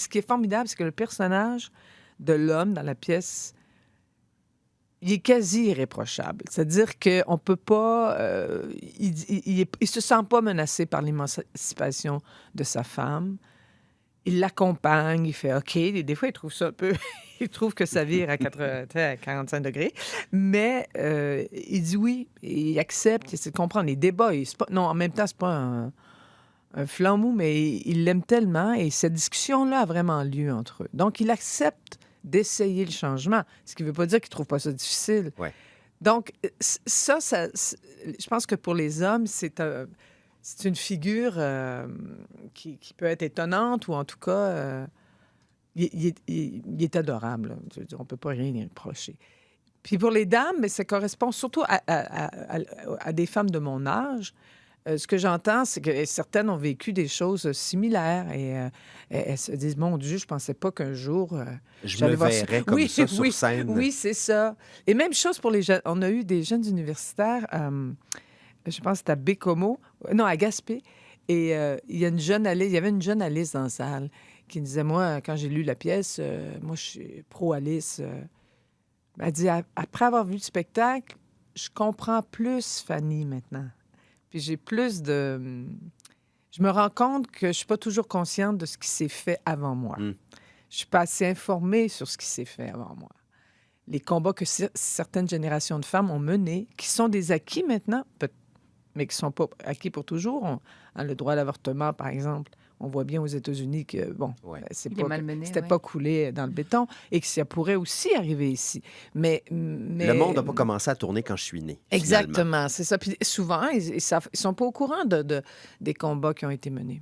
ce qui est formidable, c'est que le personnage de l'homme dans la pièce, il est quasi irréprochable. C'est-à-dire qu'on peut pas... il se sent pas menacé par l'émancipation de sa femme. Il l'accompagne, il fait OK. Des fois, il trouve ça un peu... il trouve que ça vire à 45 degrés. Mais il dit oui. Il accepte, il essaie de comprendre les débats. Non, en même temps, c'est pas un flambeau, mais il l'aime tellement. Et cette discussion-là a vraiment lieu entre eux. Donc, il accepte d'essayer le changement. Ce qui ne veut pas dire qu'il ne trouve pas ça difficile. Ouais. Donc, je pense que pour les hommes, c'est une figure qui peut être étonnante ou en tout cas, il est adorable. Là. Je veux dire, on ne peut pas rien y reprocher. Puis pour les dames, mais ça correspond surtout à des femmes de mon âge. Ce que j'entends, c'est que certaines ont vécu des choses similaires et elles se disent, mon Dieu, je pensais pas qu'un jour... Je me verrais comme ça sur scène. Oui, c'est ça. Et même chose pour les jeunes. On a eu des jeunes universitaires, je pense que c'était à Bécomo, non, à Gaspé, et il y avait une jeune Alice dans la salle qui disait, moi, quand j'ai lu la pièce, moi, je suis pro-Alice. Elle dit, après avoir vu le spectacle, je comprends plus Fanny maintenant. Puis j'ai plus de... Je me rends compte que je suis pas toujours consciente de ce qui s'est fait avant moi. Je suis pas assez informée sur ce qui s'est fait avant moi. Les combats que certaines générations de femmes ont menés, qui sont des acquis maintenant, mais qui sont pas acquis pour toujours. Le droit à l'avortement, par exemple, on voit bien aux États-Unis que, bon, c'était pas coulé dans le béton et que ça pourrait aussi arriver ici. Mais le monde n'a pas commencé à tourner quand je suis né. Exactement, c'est ça. Puis souvent, ils sont pas au courant des combats qui ont été menés.